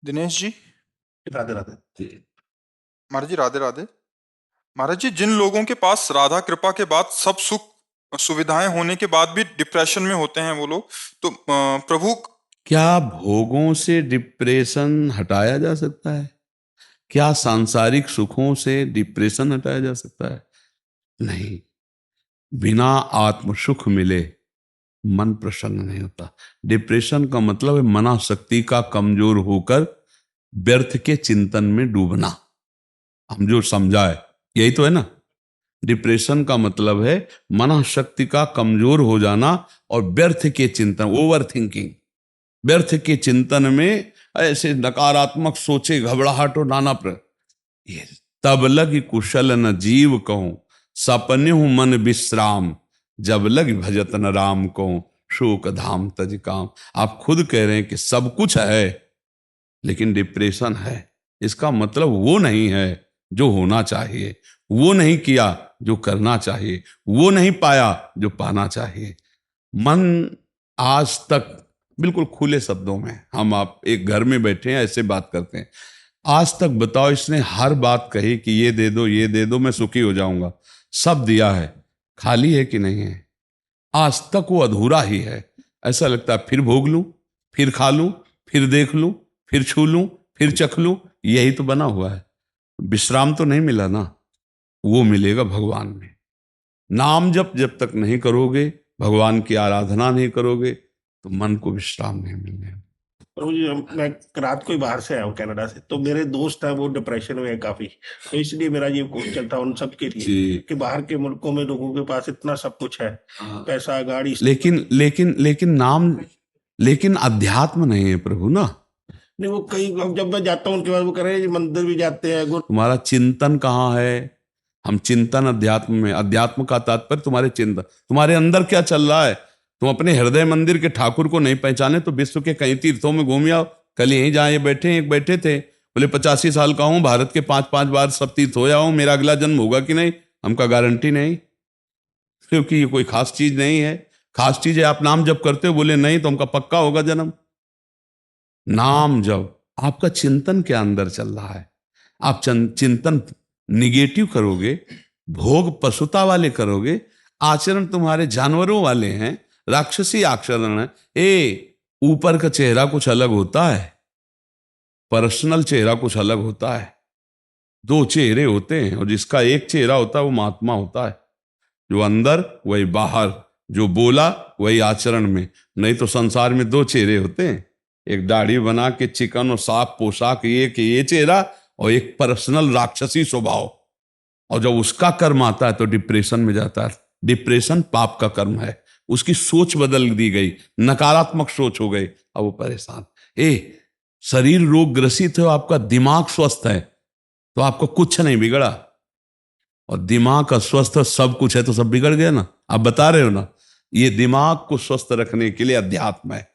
दिनेश जी। राधे राधे। महाराज जी, राधे राधे। महाराज जी, जिन लोगों के पास राधा कृपा के बाद सब सुख सुविधाएं होने के बाद भी डिप्रेशन में होते हैं वो लोग, तो प्रभु। क्या भोगों से डिप्रेशन हटाया जा सकता है? क्या सांसारिक सुखों से डिप्रेशन हटाया जा सकता है? नहीं। बिना आत्म सुख मिले मन प्रसन्न नहीं होता। डिप्रेशन का मतलब है मनाशक्ति का कमजोर होकर व्यर्थ के चिंतन में डूबना। हम जो समझा है यही तो है ना। डिप्रेशन का मतलब है मनाशक्ति का कमजोर हो जाना और व्यर्थ के चिंतन, ओवर थिंकिंग, व्यर्थ के चिंतन में ऐसे नकारात्मक सोचे, घबराहट और नाना ये तब लग कुशल न जीव कहूं, सपने हूं मन विश्राम, जब लग भजत न राम कहूं, शोक धाम तज काम। आप खुद कह रहे हैं कि सब कुछ है लेकिन डिप्रेशन है। इसका मतलब वो नहीं है जो होना चाहिए, वो नहीं किया जो करना चाहिए, वो नहीं पाया जो पाना चाहिए। मन आज तक, बिल्कुल खुले शब्दों में हम आप एक घर में बैठे हैं ऐसे बात करते हैं, आज तक बताओ इसने हर बात कही कि ये दे दो ये दे दो मैं सुखी हो जाऊंगा, सब दिया है, खाली है कि नहीं है? आज तक वो अधूरा ही है। ऐसा लगता है फिर भोग लूं, फिर खा लूं, फिर देख लूं, फिर छू लूं, फिर चख लूं, यही तो बना हुआ है। विश्राम तो नहीं मिला ना, वो मिलेगा भगवान में। नाम जब जब तक नहीं करोगे, भगवान की आराधना नहीं करोगे, तो मन को विश्राम नहीं मिलने। प्रभु जी, मैं रात को ही बाहर से आया हूँ कनाडा से, तो मेरे दोस्त हैं वो डिप्रेशन में है काफी। तो इसलिए मेरा ये क्वेश्चन था उन सब के लिए कि बाहर के मुल्कों में लोगों के पास इतना सब कुछ है, पैसा गाड़ी, लेकिन अध्यात्म नहीं है प्रभु ना। नहीं वो कई, जब मैं जाता हूँ उनके बाद वो कह रहे हैं मंदिर भी जाते हैं। तुम्हारा चिंतन कहाँ है? हम चिंतन अध्यात्म में, अध्यात्म का तात्पर्य तुम्हारे चिंतन, तुम्हारे अंदर क्या चल रहा है। तुम अपने हृदय मंदिर के ठाकुर को नहीं पहचाने तो विश्व के कई तीर्थों में घूम आओ। कल यहीं जहाँ ये बैठे एक बैठे थे, बोले 85 साल का हूँ, भारत के 5-5 बार सब तीर्थ हो जाऊं, मेरा अगला जन्म होगा कि नहीं हमका गारंटी नहीं, क्योंकि ये कोई खास चीज नहीं है। खास चीज है आप नाम जप करते हो, बोले नहीं तो हमका पक्का होगा जन्म। नाम जप, आपका चिंतन क्या अंदर चल रहा है? आप चिंतन निगेटिव करोगे, भोग पशुता वाले करोगे, आचरण तुम्हारे जानवरों वाले हैं, राक्षसी आचरण है। ऊपर का चेहरा कुछ अलग होता है, पर्सनल चेहरा कुछ अलग होता है। दो चेहरे होते हैं और जिसका एक चेहरा होता है वो महात्मा होता है, जो अंदर वही बाहर, जो बोला वही आचरण में। नहीं तो संसार में दो चेहरे होते हैं, एक दाढ़ी बना के चिकन और साफ पोशाक ये चेहरा, और एक पर्सनल राक्षसी स्वभाव। और जब उसका कर्म आता है तो डिप्रेशन में जाता है। डिप्रेशन पाप का कर्म है, उसकी सोच बदल दी गई, नकारात्मक सोच हो गई, अब वो परेशान। शरीर रोग ग्रसित है, आपका दिमाग स्वस्थ है तो आपको कुछ नहीं बिगड़ा, और दिमाग का स्वस्थ सब कुछ है तो सब बिगड़ गया ना। आप बता रहे हो ना, ये दिमाग को स्वस्थ रखने के लिए अध्यात्म है।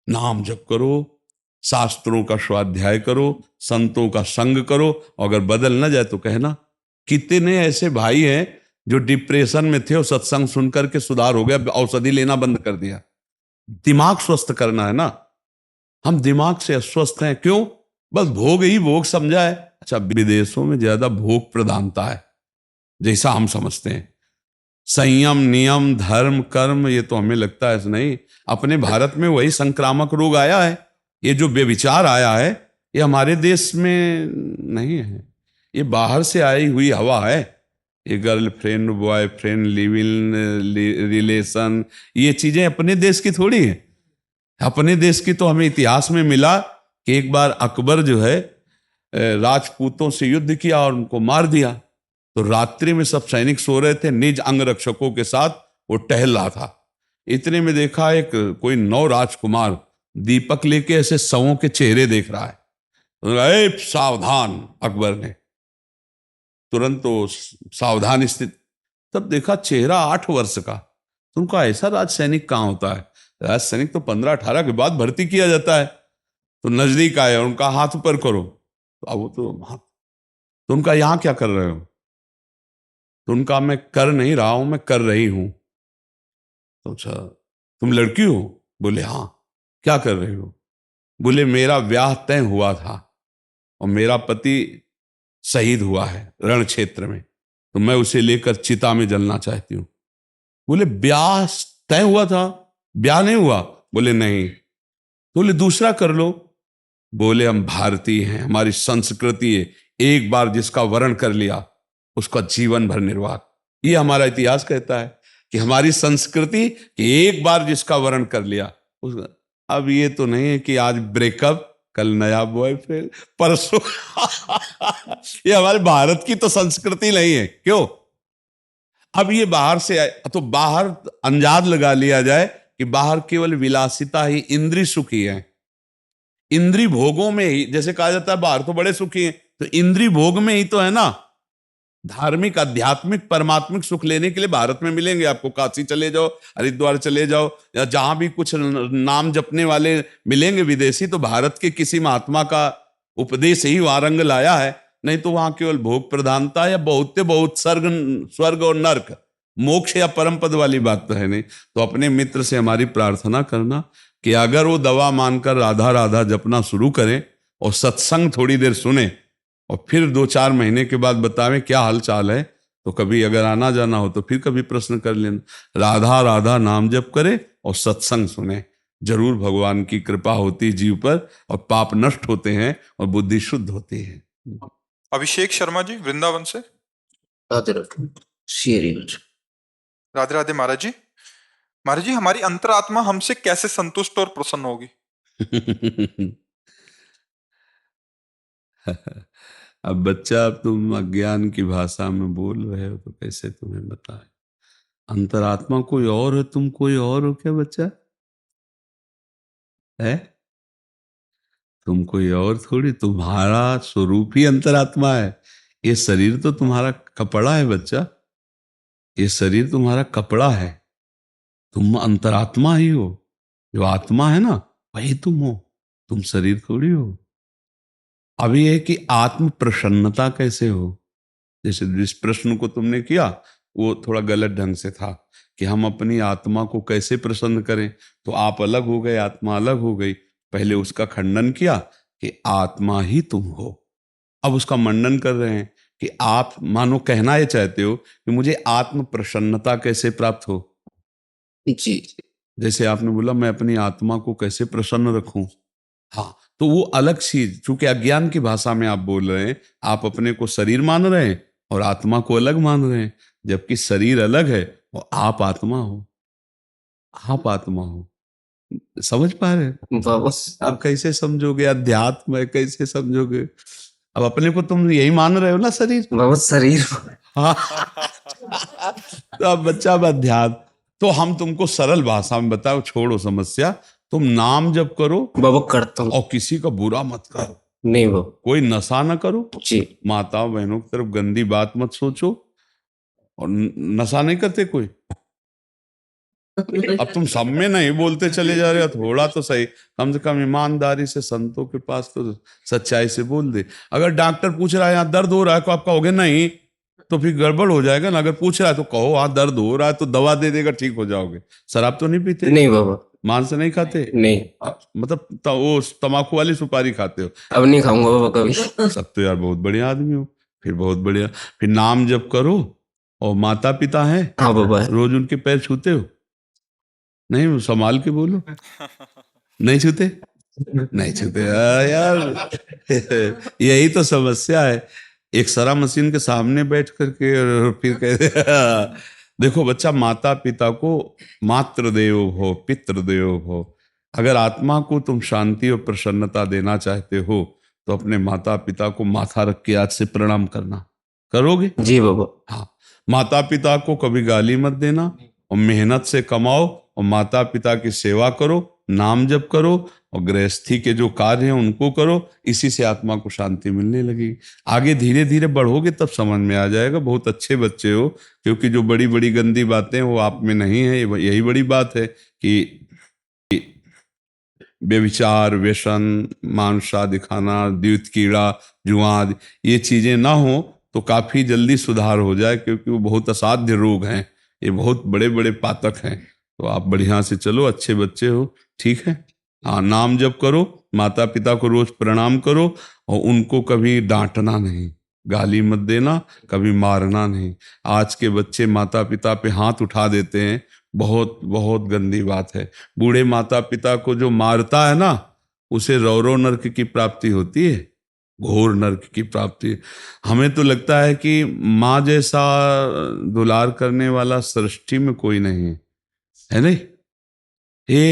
नाम जप करो, शास्त्रों का स्वाध्याय करो, संतों का संग करो, और अगर बदल ना जाए तो कहना। कितने ऐसे भाई हैं जो डिप्रेशन में थे और सत्संग सुनकर के सुधार हो गया, औषधि लेना बंद कर दिया। दिमाग स्वस्थ करना है ना। हम दिमाग से अस्वस्थ हैं, क्यों? बस भोग ही भोग समझा है। अच्छा, विदेशों में ज्यादा भोग प्रधानता है जैसा हम समझते हैं। संयम, नियम, धर्म, कर्म, ये तो हमें लगता है नहीं। अपने भारत में वही संक्रामक रोग आया है, ये जो व्यभिचार आया है, ये हमारे देश में नहीं है, ये बाहर से आई हुई हवा है। ये girlfriend, boyfriend, live in relation, ये चीजें अपने देश की थोड़ी है। अपने देश की तो हमें इतिहास में मिला कि एक बार अकबर जो है राजपूतों से युद्ध किया और उनको मार दिया। तो रात्रि में सब सैनिक सो रहे थे, निज अंगरक्षकों के साथ वो टहल रहा था। इतने में देखा एक कोई नौ राजकुमार दीपक लेके ऐसे शवों के चेहरे देख रहा है। तो सावधान, अकबर ने तुरंत तो सावधान स्थित। तब देखा चेहरा 8 वर्ष का। तो उनका ऐसा राज सैनिक कहाँ होता है? राज सैनिक तो 15-18 के बाद भर्ती किया जाता है। तो नजदीक आए और उनका हाथ ऊपर करो, तो अब वो तो उनका यहां क्या कर रहे हो? तो उनका मैं कर नहीं रहा हूं, मैं कर रही हूं। तो अच्छा, तुम लड़की हो? बोले हाँ। क्या कर रही हो? बोले मेरा ब्याह तय हुआ था और मेरा पति शहीद हुआ है रण क्षेत्र में, तो मैं उसे लेकर चिता में जलना चाहती हूँ। बोले ब्याह तय हुआ था, ब्याह नहीं हुआ? बोले नहीं। तो बोले दूसरा कर लो। बोले हम भारतीय हैं, हमारी संस्कृति है, एक बार जिसका वरण कर लिया उसका जीवन भर निर्वाह। ये हमारा इतिहास कहता है कि हमारी संस्कृति कि एक बार जिसका वरण कर लिया उसका। अब ये तो नहीं है कि आज ब्रेकअप कल नया बॉयफ्रेंड परसों ये हमारे भारत की तो संस्कृति नहीं है। क्यों? अब ये बाहर से आए तो बाहर अंदाज लगा लिया जाए कि बाहर केवल विलासिता ही, इंद्रिय सुख ही है, इंद्रिय भोगों में ही। जैसे कहा जाता है बाहर तो बड़े सुखी हैं, तो इंद्रिय भोग में ही तो है ना। धार्मिक आध्यात्मिक परमात्मिक सुख लेने के लिए भारत में मिलेंगे आपको। काशी चले जाओ, हरिद्वार चले जाओ, या जहां भी कुछ नाम जपने वाले मिलेंगे विदेशी, तो भारत के किसी महात्मा का उपदेश ही वहां रंग लाया है। नहीं तो वहां केवल भोग प्रधानता या बहुत स्वर्ग और नर्क, मोक्ष या परम पद वाली बात तो है नहीं। तो अपने मित्र से हमारी प्रार्थना करना कि अगर वो दवा मानकर राधा राधा जपना शुरू करें और सत्संग थोड़ी देर सुने और फिर 2-4 महीने के बाद बतावें क्या हाल चाल है, तो कभी अगर आना जाना हो तो फिर कभी प्रश्न कर लेना। राधा राधा नाम जप करे और सत्संग सुने, जरूर भगवान की कृपा होती जीव पर और पाप नष्ट होते हैं और बुद्धि शुद्ध होती है। अभिषेक शर्मा जी वृंदावन से। राधे राधे महाराज जी। महाराज जी, हमारी अंतरात्मा हमसे कैसे संतुष्ट और प्रसन्न होगी? अब बच्चा, अब तुम अज्ञान की भाषा में बोल रहे हो तो कैसे तुम्हें बताएं? अंतरात्मा कोई और है, तुम कोई और हो क्या बच्चा? है तुम कोई और थोड़ी, तुम्हारा स्वरूप ही अंतरात्मा है। ये शरीर तो तुम्हारा कपड़ा है बच्चा, ये शरीर तुम्हारा कपड़ा है, तुम अंतरात्मा ही हो। जो आत्मा है ना वही तुम हो, तुम शरीर थोड़ी हो। अब ये है कि आत्म प्रसन्नता कैसे हो। जैसे जिस प्रश्न को तुमने किया वो थोड़ा गलत ढंग से था कि हम अपनी आत्मा को कैसे प्रसन्न करें। तो आप अलग हो गए, आत्मा अलग हो गई। पहले उसका खंडन किया कि आत्मा ही तुम हो, अब उसका मंडन कर रहे हैं कि आप मानो कहना ये चाहते हो कि मुझे आत्म प्रसन्नता कैसे प्राप्त हो। जी। जैसे आपने बोला मैं अपनी आत्मा को कैसे प्रसन्न रखूं। हाँ, तो वो अलग चीज, चूंकि अज्ञान की भाषा में आप बोल रहे हैं, आप अपने को शरीर मान रहे हैं और आत्मा को अलग मान रहे हैं, जबकि शरीर अलग है और आप आत्मा हो, आप आत्मा हो। समझ पा रहे हैं? बाबा आप कैसे समझोगे अध्यात्म है, कैसे समझोगे? अब अपने को तुम यही मान रहे हो ना, शरीर। बाबा शरीर। हाँ। तो अब बच्चा, अब अध्यात्म तो हम तुमको सरल भाषा में बताओ, छोड़ो समस्या। तुम नाम जप करो बाबा करता हूँ। और किसी का बुरा मत करो। नहीं बाबा। कोई नशा ना करो। जी। माता बहनों की तरफ गंदी बात मत सोचो। और नशा नहीं करते कोई? अब तुम सब में नहीं बोलते चले जा रहे हो, थोड़ा तो सही, कम से कम ईमानदारी से संतों के पास तो सच्चाई से बोल दे। अगर डॉक्टर पूछ रहा है यहाँ दर्द हो रहा है, तो आप कहोगे नहीं, तो फिर गड़बड़ हो जाएगा ना। अगर पूछ रहा है तो कहो हाँ दर्द हो रहा है, तो दवा दे देगा, ठीक हो जाओगे। शराब तो नहीं पीते? नहीं बाबा। मांस नहीं खाते? नहीं। मतलब वो तम्बाकू वाली सुपारी खाते हो? अब नहीं खाऊंगा बाबा कभी। सब तो यार बहुत बढ़िया आदमी हो, फिर बहुत बढ़िया। फिर नाम जप करो और माता पिता है, हाँ बाबा। रोज उनके पैर छूते हो? नहीं, संभाल के बोलो। नहीं छूते? नहीं छूते यार। यही तो समस्या है। एक सरा मशीन के सामने बैठ करके और फिर कहते देखो बच्चा, माता पिता को मातृदेव भव पितृदेव भव। अगर आत्मा को तुम शांति और प्रसन्नता देना चाहते हो तो अपने माता पिता को माथा रख के आज से प्रणाम करना। करोगे? जी बाबा। हाँ, माता पिता को कभी गाली मत देना और मेहनत से कमाओ और माता पिता की सेवा करो, नाम जप करो और गृहस्थी के जो कार्य हैं उनको करो। इसी से आत्मा को शांति मिलने लगेगी। आगे धीरे धीरे बढ़ोगे तब समझ में आ जाएगा। बहुत अच्छे बच्चे हो, क्योंकि जो बड़ी बड़ी गंदी बातें वो आप में नहीं है। यही बड़ी बात है कि व्यभिचार, व्यसन, मांसादि खाना, द्यूत कीड़ा, जुआद, ये चीजें ना हो तो काफी जल्दी सुधार हो जाए, क्योंकि वो बहुत असाध्य रोग हैं, ये बहुत बड़े बड़े पातक हैं। तो आप बढ़िया से चलो, अच्छे बच्चे हो, ठीक है। हाँ, नाम जप करो, माता पिता को रोज प्रणाम करो और उनको कभी डांटना नहीं, गाली मत देना, कभी मारना नहीं। आज के बच्चे माता पिता पे हाथ उठा देते हैं, बहुत बहुत गंदी बात है। बूढ़े माता पिता को जो मारता है ना, उसे रौरव नरक की प्राप्ति होती है, घोर नरक की प्राप्ति। हमें तो लगता है कि माँ जैसा दुलार करने वाला सृष्टि में कोई नहीं है, है नहीं?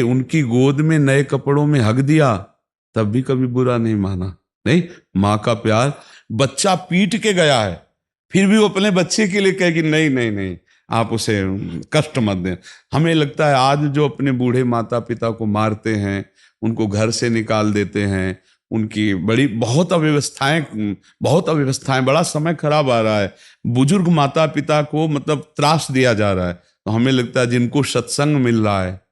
उनकी गोद में नए कपड़ों में हक दिया, तब भी कभी बुरा नहीं माना। नहीं, माँ का प्यार। बच्चा पीट के गया है, फिर भी वो अपने बच्चे के लिए कहे कि नहीं नहीं नहीं, आप उसे कष्ट मत दें। हमें लगता है आज जो अपने बूढ़े माता पिता को मारते हैं, उनको घर से निकाल देते हैं, उनकी बहुत अव्यवस्थाएं, बड़ा समय खराब आ रहा है। बुजुर्ग माता पिता को मतलब त्रास दिया जा रहा है। तो हमें लगता है जिनको सत्संग मिल रहा है,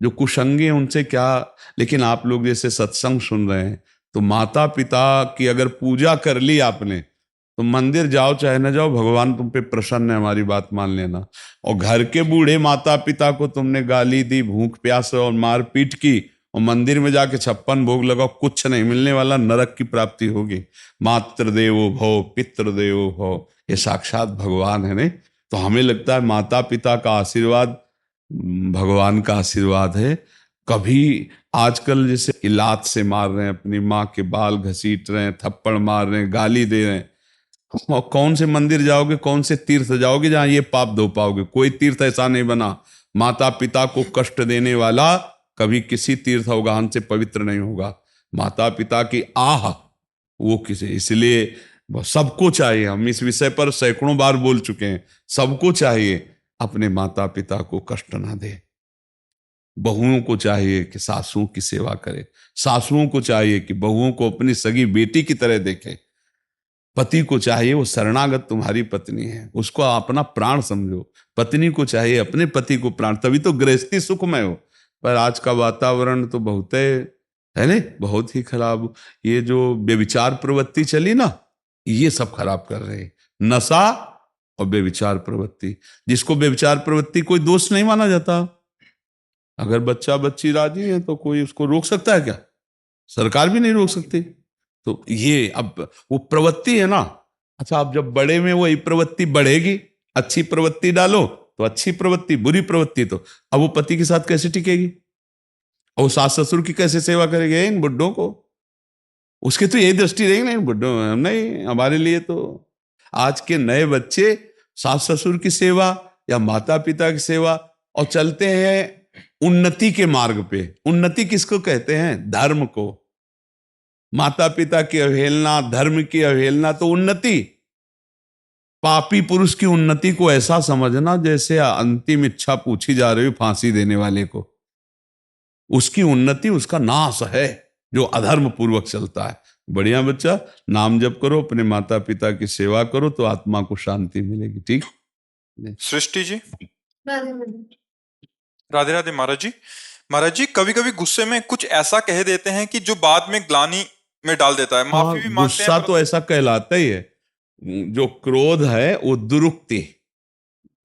जो कुसंगी हैं उनसे क्या। लेकिन आप लोग जैसे सत्संग सुन रहे हैं, तो माता पिता की अगर पूजा कर ली आपने, तो मंदिर जाओ चाहे ना जाओ, भगवान तुम पे प्रसन्न है, हमारी बात मान लेना। और घर के बूढ़े माता पिता को तुमने गाली दी, भूख प्यास और मार पीट की, और मंदिर में जाके 56 भोग लगाओ, कुछ नहीं मिलने वाला, नरक की प्राप्ति होगी। मातृदेवो भव पितृदेवो भव, ये साक्षात भगवान है। नहीं तो हमें लगता है माता पिता का आशीर्वाद भगवान का आशीर्वाद है। कभी आजकल जैसे इलात से मार रहे हैं, अपनी माँ के बाल घसीट रहे हैं, थप्पड़ मार रहे हैं, गाली दे रहे हैं, और कौन से मंदिर जाओगे, कौन से तीर्थ जाओगे जहां ये पाप धो पाओगे? कोई तीर्थ ऐसा नहीं बना। माता पिता को कष्ट देने वाला कभी किसी तीर्थ अवगाहन से पवित्र नहीं होगा। माता पिता की आह वो किसी, इसलिए सबको चाहिए, हम इस विषय पर सैकड़ों बार बोल चुके हैं, सबको चाहिए अपने माता पिता को कष्ट ना दे। बहुओं को चाहिए कि सासुओं की सेवा करे, सासुओं को चाहिए कि बहुओं को अपनी सगी बेटी की तरह देखे, पति को चाहिए वो शरणागत तुम्हारी पत्नी है, उसको अपना प्राण समझो, पत्नी को चाहिए अपने पति को प्राण, तभी तो गृहस्थी सुखमय हो। पर आज का वातावरण तो बहुत है नहीं, बहुत ही खराब। ये जो व्यभिचार प्रवृत्ति चली ना, ये सब खराब कर रहे हैं, नशा और व्यभिचार प्रवृत्ति। जिसको व्यभिचार प्रवृत्ति कोई दोष नहीं माना जाता, अगर बच्चा बच्ची राजी है तो कोई उसको रोक सकता है क्या? सरकार भी नहीं रोक सकती। तो ये अब वो प्रवृत्ति है ना। अच्छा, अब जब बड़े में वही प्रवृत्ति बढ़ेगी, अच्छी प्रवृत्ति डालो तो अच्छी प्रवृत्ति, बुरी प्रवृत्ति तो अब वो पति के साथ कैसे टिकेगी, और सास ससुर की कैसे सेवा करेंगे इन बुड्ढों को? उसकी तो यही दृष्टि रहेगी ना, इन बुड्ढों नहीं, हमारे लिए तो आज के नए बच्चे सास ससुर की सेवा या माता पिता की सेवा, और चलते हैं उन्नति के मार्ग पे। उन्नति किसको कहते हैं? धर्म को। माता पिता की अवहेलना, धर्म की अवहेलना तो उन्नति। पापी पुरुष की उन्नति को ऐसा समझना जैसे अंतिम इच्छा पूछी जा रही हो फांसी देने वाले को। उसकी उन्नति उसका नाश है जो अधर्म पूर्वक चलता है। बढ़िया बच्चा, नाम जप करो, अपने माता पिता की सेवा करो, तो आत्मा को शांति मिलेगी। ठीक। सृष्टि जी, राधे राधे। महाराज जी कभी कभी गुस्से में कुछ ऐसा कह देते हैं कि जो बाद में ग्लानि में डाल देता है। माफी भी मांगते हैं, गुस्सा तो ऐसा कहलाता ही है। जो क्रोध है वो दुरुक्ति,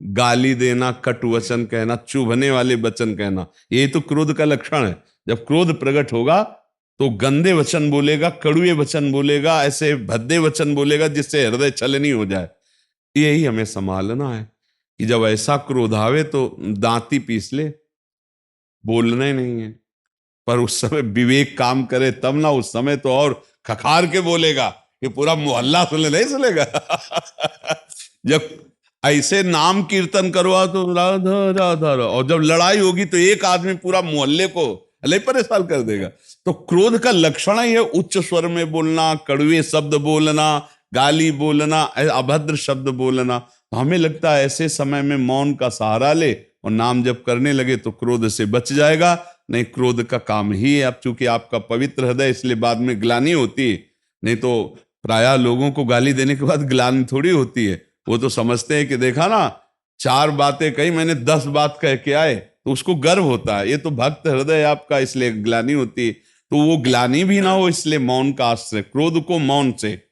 गाली देना, कटु वचन कहना, चुभने वाले वचन कहना, ये तो क्रोध का लक्षण है। जब क्रोध प्रकट होगा तो गंदे वचन बोलेगा, कड़ुए वचन बोलेगा, ऐसे भद्दे वचन बोलेगा जिससे हृदय छलनी हो जाए। यही हमें संभालना है कि जब ऐसा क्रोध आवे तो दांती पीस ले, बोलना ही नहीं है। पर उस समय विवेक काम करे तब ना, उस समय तो और खखार के बोलेगा कि पूरा मोहल्ला सुने, नहीं सुनेगा। जब ऐसे नाम कीर्तन करवा तो राधा राधा, और जब लड़ाई होगी तो एक आदमी पूरा मोहल्ले को अले परेशान कर देगा। तो क्रोध का लक्षण ही है उच्च स्वर में बोलना, कड़वे शब्द बोलना, गाली बोलना, अभद्र शब्द बोलना। तो हमें लगता है ऐसे समय में मौन का सहारा ले और नाम जप करने लगे तो क्रोध से बच जाएगा। नहीं, क्रोध का काम ही है। अब चूंकि आपका पवित्र हृदय, इसलिए बाद में ग्लानि होती है। नहीं तो प्रायः लोगों को गाली देने के बाद ग्लानि थोड़ी होती है। वो तो समझते हैं कि देखा ना, 4 बातें कही, मैंने 10 बात कह के आए, तो उसको गर्व होता है। ये तो भक्त हृदय आपका, इसलिए ग्लानि होती है। तो वो ग्लानि भी ना हो, इसलिए मौन का आश्रय। क्रोध को मौन से,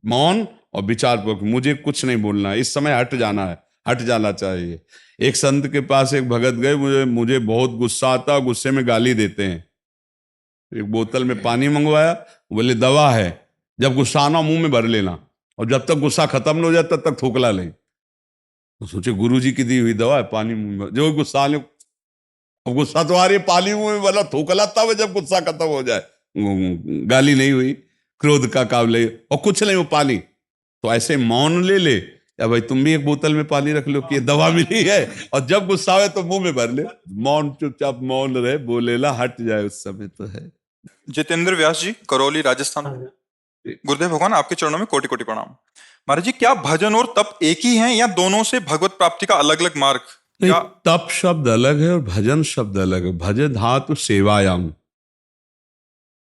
मौन और विचारपूर्वक, मुझे कुछ नहीं बोलना है, इस समय हट जाना है, हट जाना चाहिए। एक संत के पास एक भगत गए, मुझे बहुत गुस्सा आता, गुस्से में गाली देते हैं। एक बोतल में पानी मंगवाया, बोले दवा है, जब गुस्सा आना मुंह में भर लेना, और जब तक गुस्सा खत्म न हो जाए तब तक थूकला ले। तो सोचे गुरुजी की दी हुई दवा है, पानी मुंह में, जो गुस्सा आने, अब गुस्सा तो आ रही है, पानी मुंह में भला, थूकला तब है जब गुस्सा खत्म हो जाए। गाली नहीं हुई, क्रोध का काबले और कुछ नहीं, वो पानी। तो ऐसे मौन ले ले, या भाई तुम भी एक बोतल में पानी रख लो कि ये दवा मिली है, और जब गुस्सा आवे तो मुंह में भर ले। मौन, चुपचाप मौन रहे, बोलेला हट जाए उस समय तो है। जितेंद्र व्यास जी, करौली, राजस्थान। गुरुदेव भगवान, आपके चरणों में कोटि कोटि प्रणाम। महाराज जी, क्या भजन और तप एक ही हैं या दोनों से भगवत प्राप्ति का अलग अलग मार्ग? नहीं, या तप शब्द अलग है और भजन शब्द अलग है। भज धातु सेवायाम,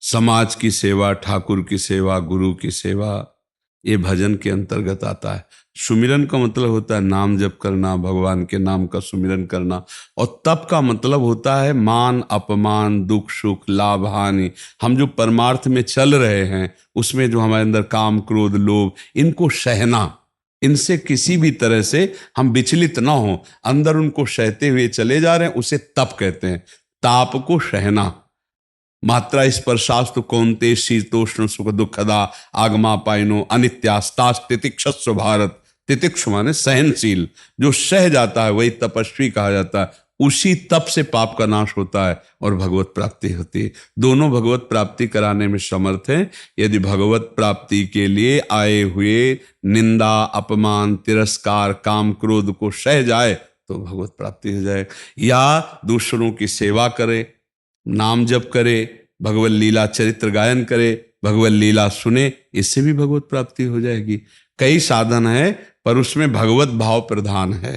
समाज की सेवा, ठाकुर की सेवा, गुरु की सेवा, ये भजन के अंतर्गत आता है। सुमिरन का मतलब होता है नाम जप करना, भगवान के नाम का सुमिरन करना। और तप का मतलब होता है मान अपमान, दुख सुख, लाभ हानि, हम जो परमार्थ में चल रहे हैं उसमें जो हमारे अंदर काम क्रोध लोभ, इनको सहना, इनसे किसी भी तरह से हम विचलित ना हो, अंदर उनको सहते हुए चले जा रहे हैं, उसे तप कहते हैं। ताप को सहना। मात्रा स्पर्शास्तु कौन्ते शीतोष्ण सुख दुखदा आगमा पाइनो अनित्यास्तास तितिक्षस्व भारत। तितिक्ष माने सहनशील, जो सह जाता है वही तपस्वी कहा जाता है। उसी तप से पाप का नाश होता है और भगवत प्राप्ति होती है। दोनों भगवत प्राप्ति कराने में समर्थ हैं। यदि भगवत प्राप्ति के लिए आए हुए निंदा, अपमान, तिरस्कार, काम क्रोध को सह जाए तो भगवत प्राप्ति हो जाए। या दूसरों की सेवा करे, नाम जप करे, भगवत लीला चरित्र गायन करे, भगवत लीला सुने, इससे भी भगवत प्राप्ति हो जाएगी। कई साधन है पर उसमें भगवत भाव प्रधान है।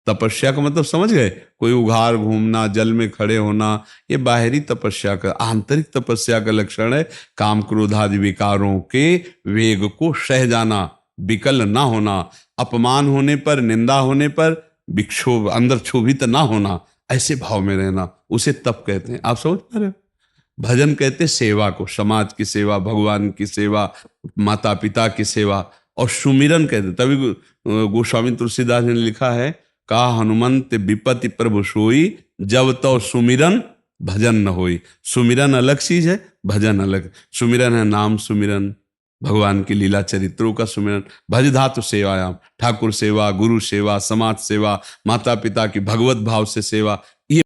तपस्या का मतलब समझ गए? कोई उघार घूमना, जल में खड़े होना, ये बाहरी तपस्या का। आंतरिक तपस्या का लक्षण है काम क्रोधादि विकारों के वेग को सह जाना, विकल ना होना, अपमान होने पर, निंदा होने पर विक्षोभ, अंदर क्षोभित ना होना, ऐसे भाव में रहना, उसे तप कहते हैं। आप समझ पा रहे हो? भजन कहते हैं सेवा को, समाज की सेवा, भगवान की सेवा, माता पिता की सेवा। और सुमिरन कहते हैं, तभी गोस्वामी तुलसीदास ने लिखा है, का हनुमंत विपत्ति प्रभु सोई, जब तो सुमिरन भजन न होई। सुमिरन अलग चीज है, भजन अलग। सुमिरन है नाम सुमिरन, भगवान की लीला चरित्रों का सुमिरन। भज धातु सेवायाम, ठाकुर सेवा, गुरु सेवा, समाज सेवा, माता पिता की भगवत भाव से सेवा, ये